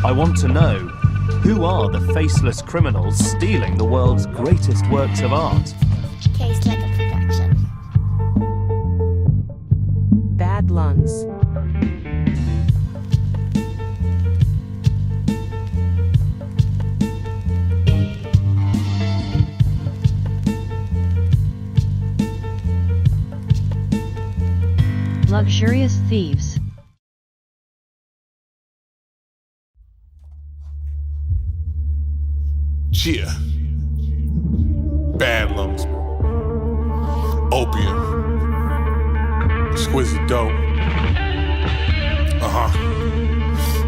I want to know, who are the faceless criminals stealing the world's greatest works of art? K Sluggah production. Bad Lungz. Luxurious Thieves. Yeah. Bad Lungz. Opium. Exquisite dope.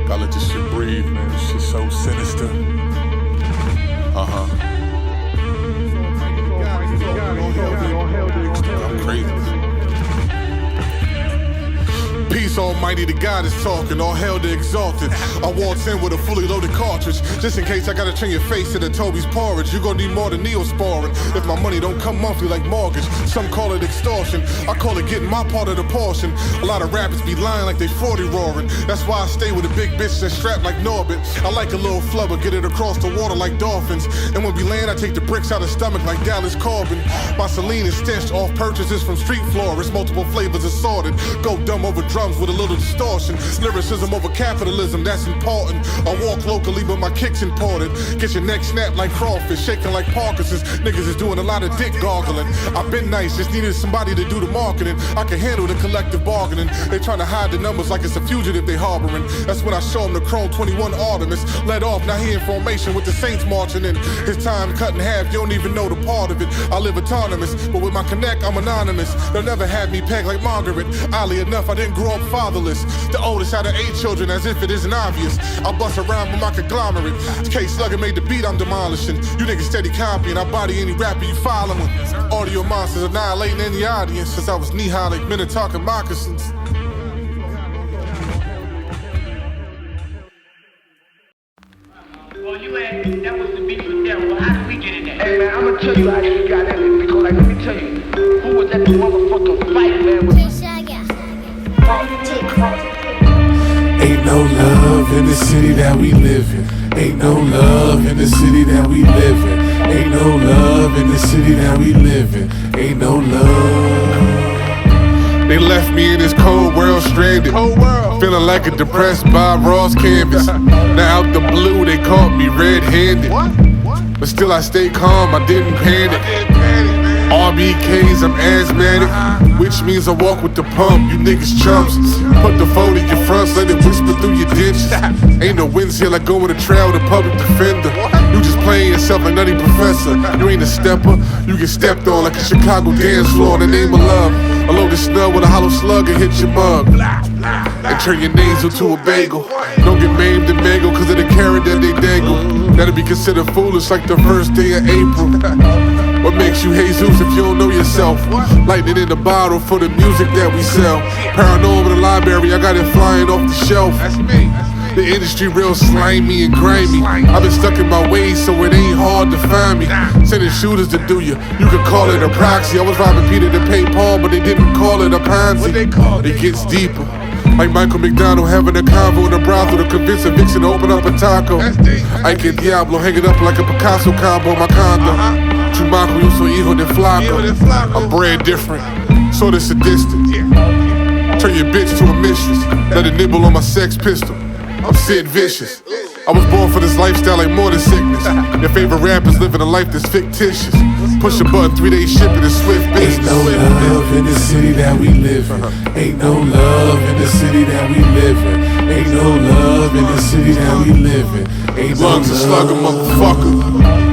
Gotta let this shit breathe, man. This shit's so sinister. I'm crazy. Peace almighty, the God is talking, all hell the exalted. I waltz in with a fully loaded cartridge, just in case I gotta turn your face into Toby's porridge. You're gonna need more than Neosporin if my money don't come monthly like mortgage. Some call it extortion, I call it getting my part of the portion. A lot of rappers be lying like they 40 roaring. That's why I stay with a big bitch that's strapped like Norbit. I like a little flubber, get it across the water like dolphins. And when we land, I take the bricks out of stomach like Dallas Corbin. My Celine is stitched off purchases from street florists, multiple flavors assorted. Go dumb over drums with a little distortion. Lyricism over capitalism, that's important. I walk locally, but my kick's imported. Get your neck snapped like crawfish, shaking like Parkinson's. Niggas is doing a lot of dick gargling. I've been nice, just needed somebody to do the marketing. I can handle the collective bargaining. They trying to hide the numbers like it's a fugitive they harboring. That's when I show them the Chrome 21 Artemis. Let off, now he in formation with the Saints marching in. His time cut in half, you don't even know the part of it. I live autonomous, but with my connect, I'm anonymous. They'll never have me pegged like Margaret. Oddly enough, I didn't grow up fatherless. The oldest out of 8 children, as if it isn't obvious. I bust around with my conglomerate. K Sluggah made the beat I'm demolishing. You niggas steady copying, I body any rapper you following. Audio monsters annihilating any audience since I was knee-high like men talking moccasins. Well, you asked me, that was the beat with them. Well, how did we get in there? Hey man, I'ma tell you how you got in it, because like, let me tell you, who was at the motherfucking fight, man, with K Sluggah. Ain't no love in the city that we live in. Ain't no love in the city that we live in. Ain't no love in the city that we live in. Ain't no love. They left me in this cold world stranded, feeling like a depressed Bob Ross canvas. Now out the blue they caught me red-handed, but still I stayed calm, I didn't panic. RBKs, I'm asthmatic, which means I walk with the pump. You niggas chumps, put the phone in your fronts, let it whisper through your ditches. Ain't no wins here like going to trial with a public defender. You just playing yourself like nutty professor. You ain't a stepper, you get stepped on like a Chicago dance floor in the name of love. A loaded snub with a hollow slug and hit your mug and turn your nasal to a bagel. Don't get maimed and mangled cause of the carrot that they dangle. That'll be considered foolish like the first day of April. What makes you Jesus if you don't know yourself? Lightning in the bottle for the music that we sell. Paranormal in the library, I got it flying off the shelf. That's me. The industry real slimy and grimy. I've been stuck in my ways so it ain't hard to find me. Sending shooters to do you, you could call it a proxy. I was robbing Peter to pay Paul, but they didn't call it a Ponzi. It gets deeper. Like Michael McDonald having a convo in a brothel to convince a vixen to open up a taco. I get Diablo hanging up like a Picasso combo on my condo. Chumaco, you so hijo de flaco. I'm bred different, sort of sadistic. Turn your bitch to a mistress, let it nibble on my sex pistol. I'm Sid Vicious. I was born for this lifestyle like more than sickness. Your favorite rappers living a life that's fictitious. Push a button, 3-day shipping is swift business. Ain't no love in the city that we live in. Ain't no love in the city that we live in. Ain't no love in the city that we live in. Ain't no Lungz and Sluggah, motherfucker.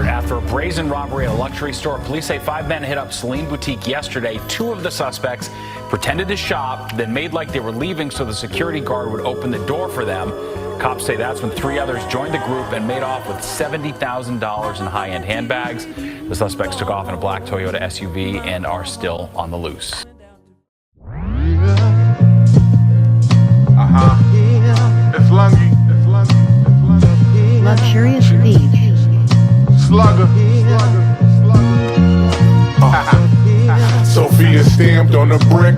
After a brazen robbery at a luxury store, police say 5 men hit up Celine Boutique yesterday. 2 of the suspects pretended to shop, then made like they were leaving so the security guard would open the door for them. Cops say that's when 3 others joined the group and made off with $70,000 in high-end handbags. The suspects took off in a black Toyota SUV and are still on the loose. It's Lungz. Luxurious Thieves. Sluggah. Sophia stamped on the brick.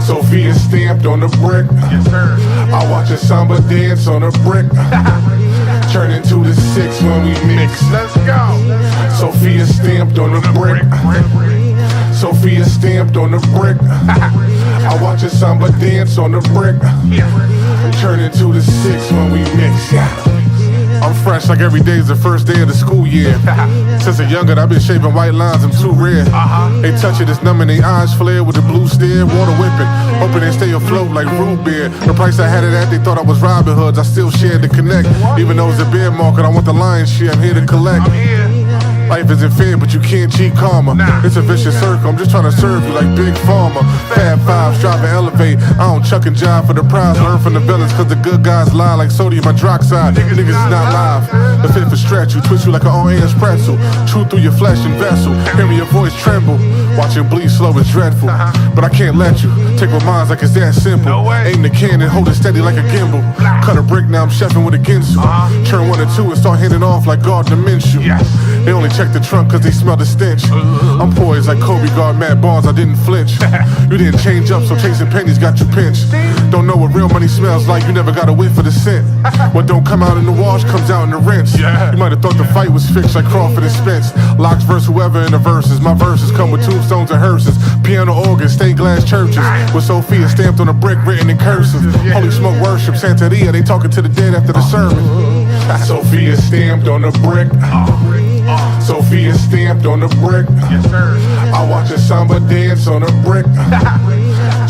Sophia stamped on the brick. I watch a samba dance on the brick. Turn into the 6 when we mix. Let's go. Sophia stamped on the brick. Sophia stamped on the brick. I watch a samba dance on the brick. Turn into the 6 when we mix. I'm fresh like every day's the first day of the school year. Since a youngin', I've been shaving white lines, I'm too red. They touch it, it's numbing, they eyes flare with the blue stare, water whipping, hoping they stay afloat like root beer. The price I had it at, they thought I was Robin Hoods, I still shared the connect. Even though it's a bear market, I want the lion's share, I'm here to collect. Life isn't fair, but you can't cheat karma. It's a vicious circle, I'm just trying to serve you like Big Pharma. Fab Five, strive and elevate. I don't chuck and jive for the prize. Learn from the villains, cause the good guys lie like sodium hydroxide. Niggas is not live. The fit for stretch, you twist you like an orange pretzel. Chew through your flesh and vessel. Hear your voice tremble. Watching bleed slow is dreadful. But I can't let you take my minds like it's that simple. Aim the cannon, hold it steady like a gimbal. Cut a brick, now I'm chefing with a ginsu. Turn 1 or 2 and start handing off like Gardner Minshew. They only check the trunk cause they smell the stench. I'm poised like Kobe guard Matt Barnes, I didn't flinch. You didn't change up, so chasing pennies got you pinched. Don't know what real money smells like, you never gotta wait for the scent. What don't come out in the wash comes out in the rinse. You might have thought the fight was fixed like Crawford and Spence. Locks verse whoever in the verses. My verses come with tombstones and hearses. Piano organs, stained glass churches. With Sophia stamped on a brick written in cursive. Holy smoke worship, Santeria, they talking to the dead after the sermon. Sophia stamped on the brick. Sophia stamped on the brick. I watch a samba dance on the brick.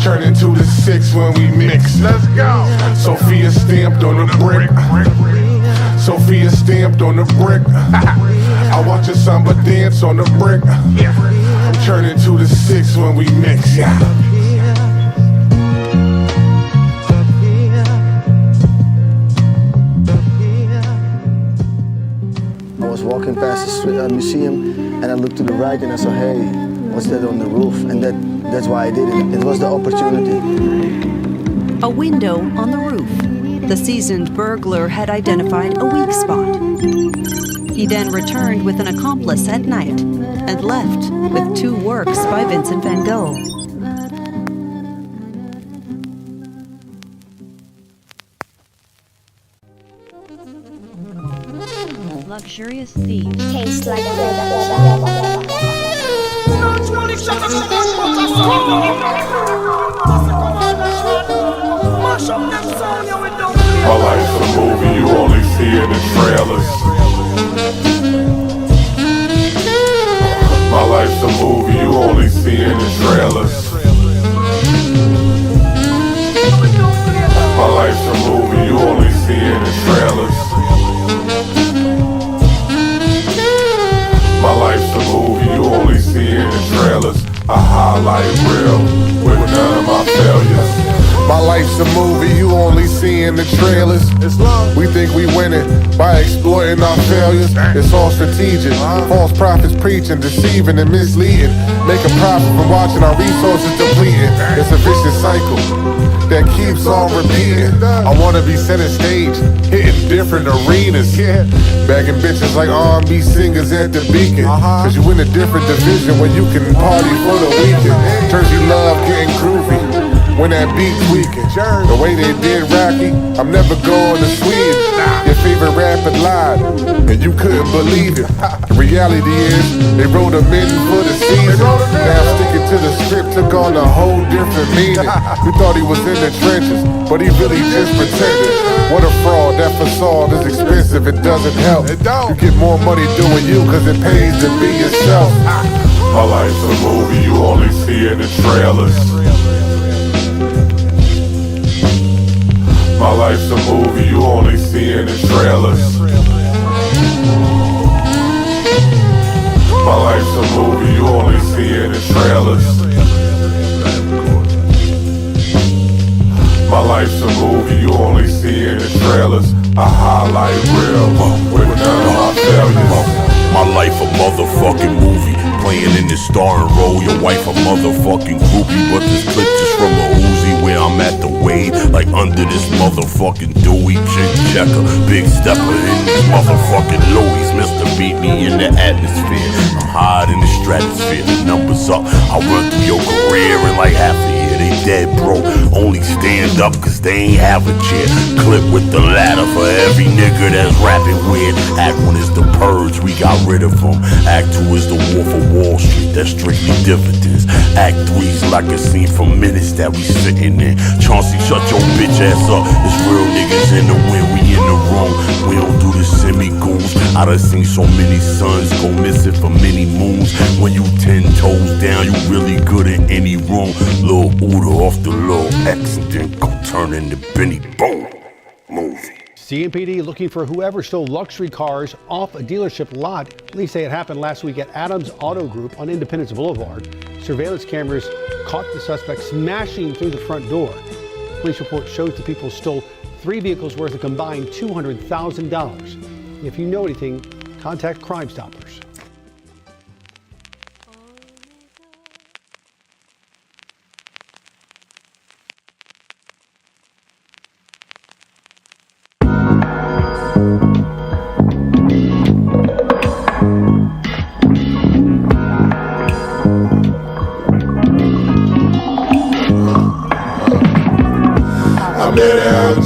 Turn into the 6 when we mix. Let's go. Sophia stamped on the brick. Sophia stamped on the brick. I watch a samba dance on the brick. Turn into the 6 when we mix. I was walking past the street, museum, and I looked to the right and I saw, hey, what's that on the roof? And that's why I did it. It was the opportunity. A window on the roof. The seasoned burglar had identified a weak spot. He then returned with an accomplice at night and left with 2 works by Vincent van Gogh. Luxurious Thieves. K Sluggah. My life's a movie, you only see it in trailers. My life's a movie, you only see it in trailers. My life's a movie, you only see it in trailers. My life's a movie, you only see it in trailers. I highlight real with none of my failures. My life's a movie you only see in the trailers. We think we winning by exploiting our failures. It's all strategic. False prophets preaching, deceiving and misleading. Make a profit from watching our resources depleting. It's a vicious cycle that keeps on repeating. I wanna be center stage, hitting different arenas. Bagging bitches like R&B singers at the Beacon. Cause you in a different division where you can party for the weekend. Jersey love getting groovy when that beat tweaking. The way they did Rocky, I'm never going to Sweden. Your favorite rapper lied, and you couldn't believe it. The reality is, they wrote him in for the season. Now sticking to the script took on a whole different meaning. We thought he was in the trenches, but he really just pretended. What a fraud, that facade is expensive, it doesn't help. You get more money doing you, cause it pays to be yourself. My life's a movie, you only see it in trailers. My life's a movie, you only see it in trailers. My life's a movie, you only see it in trailers. My life's a movie, you only see in the trailers. I highlight real with none of my failures. My life a motherfucking movie, playing in this starring role. Your wife a motherfucking groupie, but this clip just from a Uzi where I'm at the wave, like under this motherfucking Dewey. Chin checker, big stepper in these motherfucking Louis. Mr. Beat me in the atmosphere. I'm high in the stratosphere. Numbers up, I run through your career in like half a year. They dead broke, only stand up cause they ain't have a chair. Clip with the ladder for every nigga that's rapping weird. Act 1 is the purge, we got rid of them. Act 2 is the war for Wall Street, that's strictly dividends. Act 3 is like a scene from minutes that we sitting in. Chauncey, shut your bitch ass up, it's real niggas in the wind, we in the room. We don't do the semi-goons. I done seen so many suns go missing for many moons. When you 10 toes down, you really good in any room. Lil Uda off the Lil X and then go turn into Benny Boom movie. CMPD looking for whoever stole luxury cars off a dealership lot. Police say it happened last week at Adams Auto Group on Independence Boulevard. Surveillance cameras caught the suspect smashing through the front door. Police report shows the people stole 3 vehicles worth a combined $200,000. If you know anything, contact Crime Stoppers.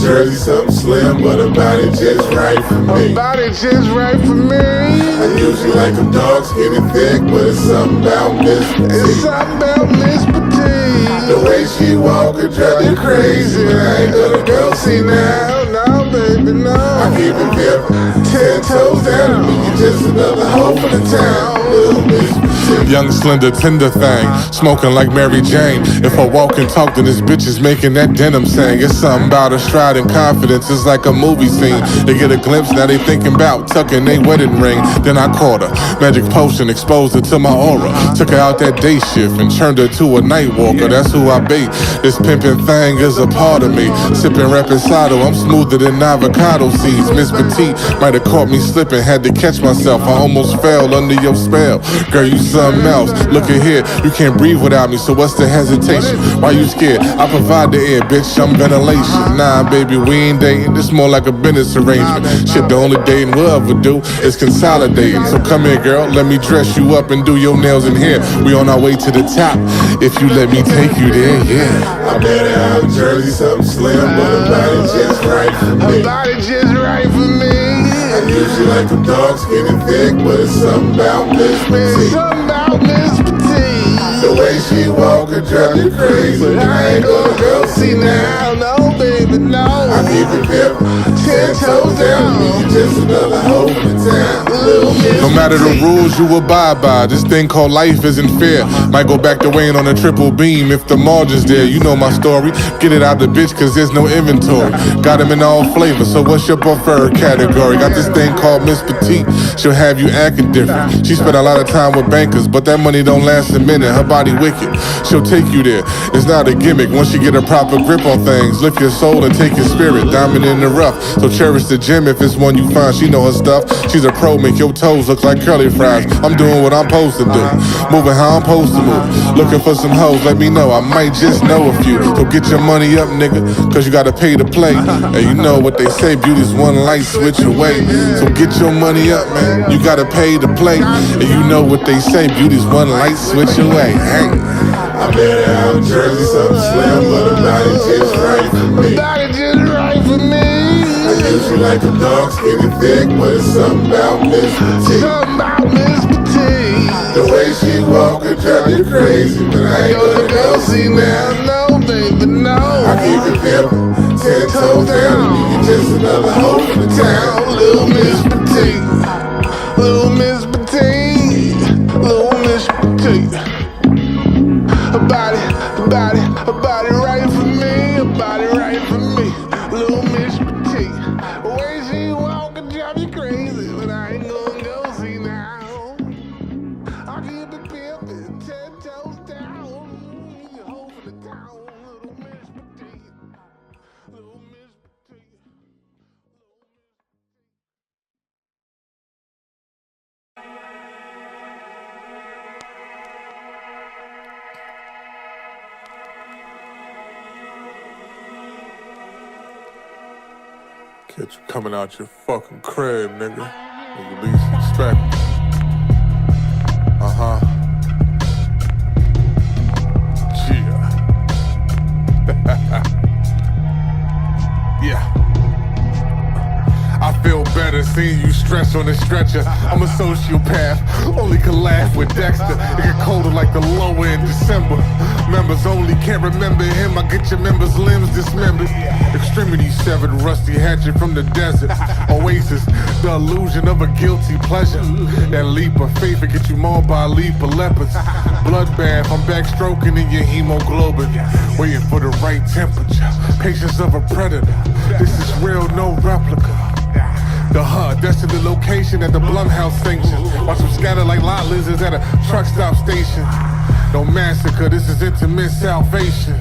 Jersey, something slim, but her body just right for me. Her body just right for me. I usually like them dogs, skinny thick, but it's something about Miss Petite. It's something about Miss Petite. The way she walk could drive you crazy. I ain't gonna go see now, no baby, no. I keep it pimp, 10 toes down. You just another hoe for the town, little Miss Petite. Young, slender, tender thing, smoking like Mary Jane. If I walk and talk, then this bitch is making that denim sing. It's something about her stride and confidence, it's like a movie scene. They get a glimpse, now they thinking about tucking their wedding ring. Then I caught her, magic potion, exposed her to my aura. Took her out that day shift and turned her to a night walker. That's who I bait, this pimpin' thing is a part of me. Sipping reposado, I'm smoother than avocado seeds. Miss Petite might have caught me slipping, had to catch myself. I almost fell under your spell. Girl, you something else. Look at here, you can't breathe without me, so what's the hesitation? Why you scared? I provide the air, bitch, I'm ventilation. Nah, baby, we ain't dating, this more like a business arrangement. Shit, the only dating we'll ever do is consolidating. So come here, girl, let me dress you up and do your nails in here. We on our way to the top, if you let me take you there, yeah. I met her out in Jersey, something slim, but her body just right for me. Her body just right for me. I usually like them dogs, skinny thick, but it's something about Miss Petite. Something about Miss Petite. The way she walk could drive you crazy. But I ain't gonna go see now, no baby, no. I keep it pimp, 10 toes down. You just another hoe in town, little Miss No matter the rules you abide by, this thing called life isn't fair. Might go back to Wayne on a triple beam if the margin's there. You know my story, get it out the bitch cause there's no inventory. Got him in all flavors, so what's your preferred category? Got this thing called Miss Petite, she'll have you acting different. She spent a lot of time with bankers, but that money don't last a minute. Her body wicked, she'll take you there. It's not a gimmick, once you get a proper grip on things. Lift your soul and take your spirit, diamond in the rough. So cherish the gem if it's one you find. She know her stuff, she's a pro, make your toes look like curly fries. I'm doing what I'm supposed to do, moving how I'm supposed to move. Looking for some hoes, let me know, I might just know a few. So get your money up, nigga, cause you gotta pay to play. And you know what they say, beauty's one light switch away. So get your money up, man, you gotta pay to play. And you know what they say, beauty's one light switch away. Hey. I met her out in Jersey, something slim, but her body just right for me. Her body just right for me. I usually like them dogs, skinny thick, but it's something about Miss Petite. Something about Miss Petite. The way she walk could drive you crazy, but I ain't gonna go see now, no baby, no. I keep it pimpin', 10 toes down. You just another hoe in the town, little Miss Petite. Little Miss Petite, little Miss Petite. Her body right for me, her body right for me, little Miss Petite. The way she walk and drive you crazy, but I ain't gonna go see now. I keep it pimpin', 10 toes down. You hoe for the town, little Miss Petite. Bitch, you coming out your fucking crib, nigga. Nigga, least respect. Yeah. I feel better seeing you stress on the stretcher. I'm a sociopath, only can laugh with Dexter. It get colder like the lower in December. Members only, can't remember him. I get your members' limbs dismembered. Extremity severed, rusty hatchet from the desert. Oasis, the illusion of a guilty pleasure. That leap of faith will get you mauled by a leap of leopards. Bloodbath, I'm backstroking in your hemoglobin. Waiting for the right temperature. Patience of a predator. This is real, no replica. The HUD, that's the location at the Blumhouse sanction. Watch them scatter like lot lizards at a truck stop station. No massacre, this is intimate salvation.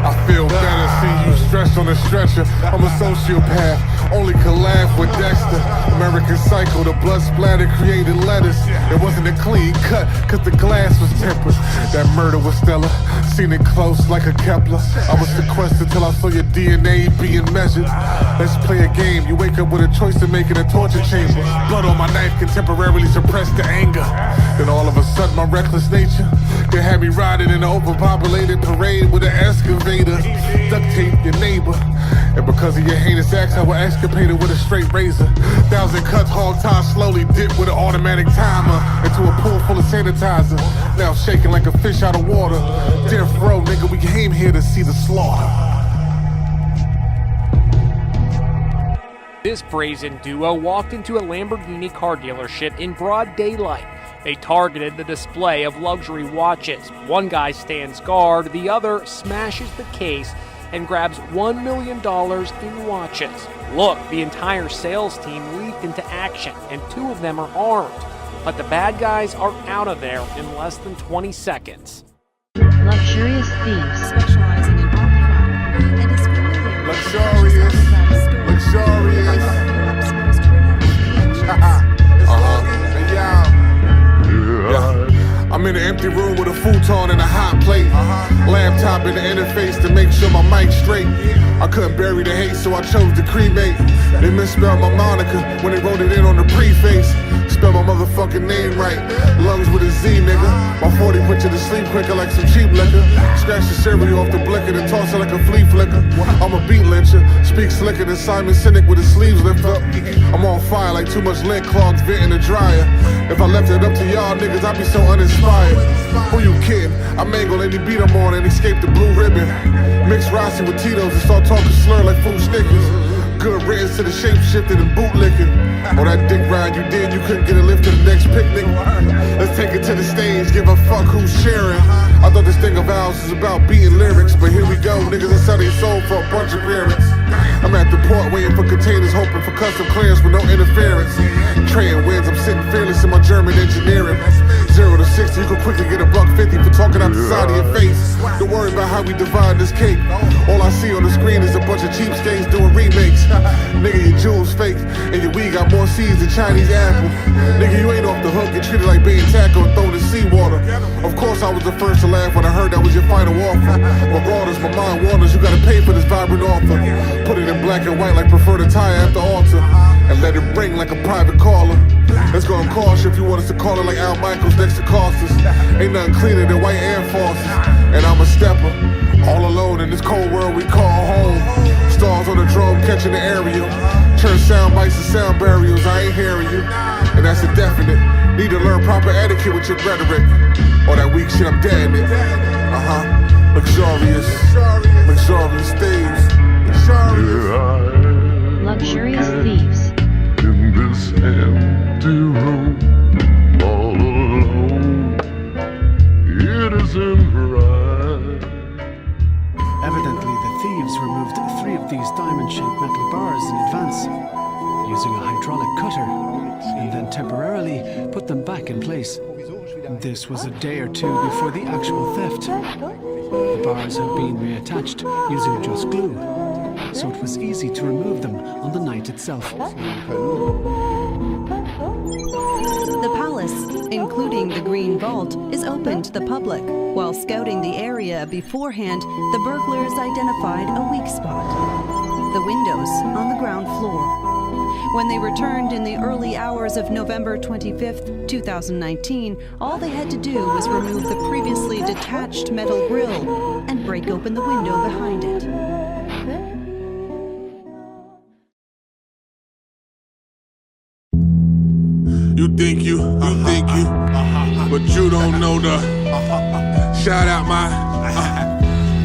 I feel better seeing you stressed on a stretcher. I'm a sociopath, only can laugh with Dexter. American Psycho, the blood splatter created letters. It wasn't a clean cut, cause the glass was tempered. That murder was stellar, seen it close like a Kepler. I was sequestered till I saw your DNA being measured. Let's play a game, you wake up with a choice to make in a torture chamber. Blood on my knife can temporarily suppress the anger. Then all of a sudden my reckless nature can have me riding in an overpopulated parade with an excavator. Duct tape your neighbor. And because of your heinous acts, I will excavate it with a straight razor. 1,000 cuts, hog tied, slowly dipped with an automatic timer into a pool full of sanitizer. Now shaking like a fish out of water. Death row, nigga, we came here to see the slaughter. This brazen duo walked into a Lamborghini car dealership in broad daylight. They targeted the display of luxury watches. One guy stands guard, the other smashes the case and grabs $1 million in watches. Look, the entire sales team leaped into action, and 2 of them are armed. But the bad guys are out of there in less than 20 seconds. Luxurious thieves specializing in art crime and is familiar with luxurious. I'm in an empty room with a futon and a hot plate. Laptop in the interface to make sure my mic's straight. I couldn't bury the hate, so I chose to cremate. They misspelled my moniker when they wrote it in on the preface. Spell my motherfucking name right. Lungz with a Z, nigga. My 40 put you to sleep quicker like some cheap liquor. Scratch the cereal off the blicker and toss it like a flea flicker. I'm a beat lyncher. Speak slicker than Simon Sinek with his sleeves lift up. I'm on fire like too much lint clogs vent in the dryer. If I left it up to y'all niggas, I'd be so uninspired. Who you kidding? I mangle any beat I'm on and escape the blue ribbon. Mix Rossi with Tito's and start talking slur like food Snickers. Good riddance to the shape-shifted and bootlicking. Oh, that dick ride you did, you couldn't get a lift to the next picnic. Let's take it to the stage, give a fuck who's sharing. I thought this thing of ours is about beating lyrics, but here we go, niggas that sell their soul for a bunch of clearance. I'm at the port waiting for containers, hoping for custom clearance with no interference. Trading wins, I'm sitting fearless in my German engineering. 0 to 60, you can quickly get $150 for talking out the side of your face. Don't worry about how we divide this cake. All I see on the screen is a bunch of cheapskates doing remakes. Nigga, your jewels fake, and your weed got more seeds than Chinese apple. Nigga, you ain't off the hook, get treated like being tackle and thrown in seawater. Of course I was the first to laugh when I heard that was your final offer. Regardless, my mind wanders, you gotta pay for this vibrant offer. Put it in black and white like preferred attire at the altar. And let it ring like a private caller. It's gonna cost you if you want us to call it like Al Michaels next to Costas. Ain't nothing cleaner than white Air Forces. And I'm a stepper, all alone in this cold world we call home. Stars on the drone catching the aerial. Turn sound bites to sound barriers, I ain't hearing you. And that's a definite. Need to learn proper etiquette with your rhetoric. All that weak shit, I'm dead in it. Luxurious thieves. Luxurious thieves. In this empty room, all alone, it isn't right. Evidently, the thieves removed 3 of these diamond-shaped metal bars in advance, using a hydraulic cutter, and then temporarily put them back in place. This was a day or 2 before the actual theft. The bars had been reattached using just glue, so it was easy to remove them on the night itself. The palace palace, including the Green Vault, is open to the public. While scouting the area beforehand, the burglars identified a weak spot: the windows on the ground floor. When they returned in the early hours of November 25th, 2019, all they had to do was remove the previously detached metal grille and break open the window behind it. You think you, but you don't know the. Shout out my,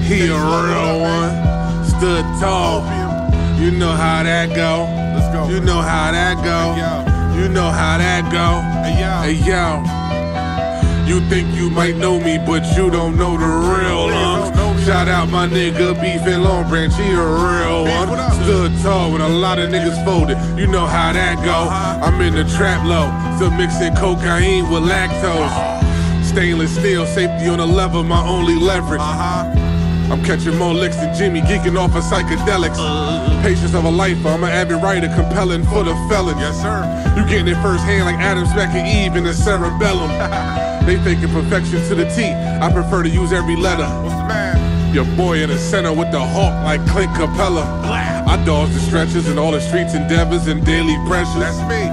he a real one, stood tall. You know how that go. You know how that go. You know how that go. Hey yo. You think you might know me, but you don't know the real Lungz. Shout out my nigga Beef and Long Branch, he a real one. Stood tall when a lot of niggas folded. You know how that go. I'm in the trap low, still mixing cocaine with lactose. Stainless steel, safety on the lever, my only leverage. I'm catching more licks than Jimmy, geeking off of psychedelics. Patience of a lifer, I'm an avid writer, compelling for the felon. Yes, sir. You getting it firsthand like Adam Smack and Eve in the cerebellum. They faking perfection to the T, I prefer to use every letter. What's the man? Your boy in the center with the hawk like Clint Capella. I dodge the stretches and all the streets endeavors and daily pressures. That's me.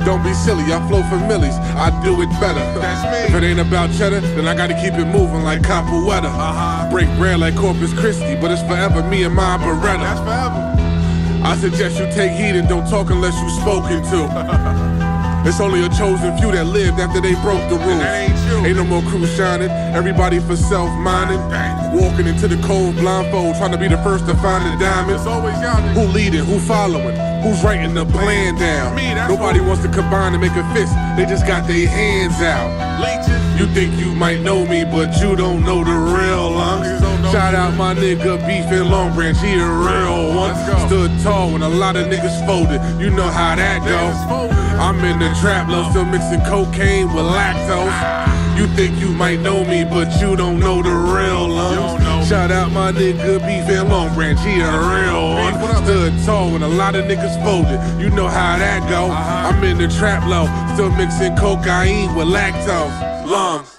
Don't be silly, I flow for millies, I do it better. That's me. If it ain't about cheddar, then I gotta keep it moving like capoeira. Break bread like Corpus Christi, but it's forever me and my Beretta. That's forever. I suggest you take heed and don't talk unless you spoken to. It's only a chosen few that lived after they broke the rules. Ain't no more crew shining, everybody for self-mining. Walking into the cold blindfold, trying to be the first to find the diamonds. Who leading, who following, who's writing the plan down? Nobody wants to combine and make a fist, they just got their hands out. You think you might know me, but you don't know the real Lungz. Shout out my nigga Beef and Long Branch, he a real one. Stood tall when a lot of niggas folded, you know how that go. I'm in the trap low, still mixing cocaine with lactose. You think you might know me, but you don't know the real Lungz. Shout out my nigga Beef and Long Branch, he a real one. Stood tall when a lot of niggas folded, you know how that go. I'm in the trap low, still mixing cocaine with lactose. Lungz.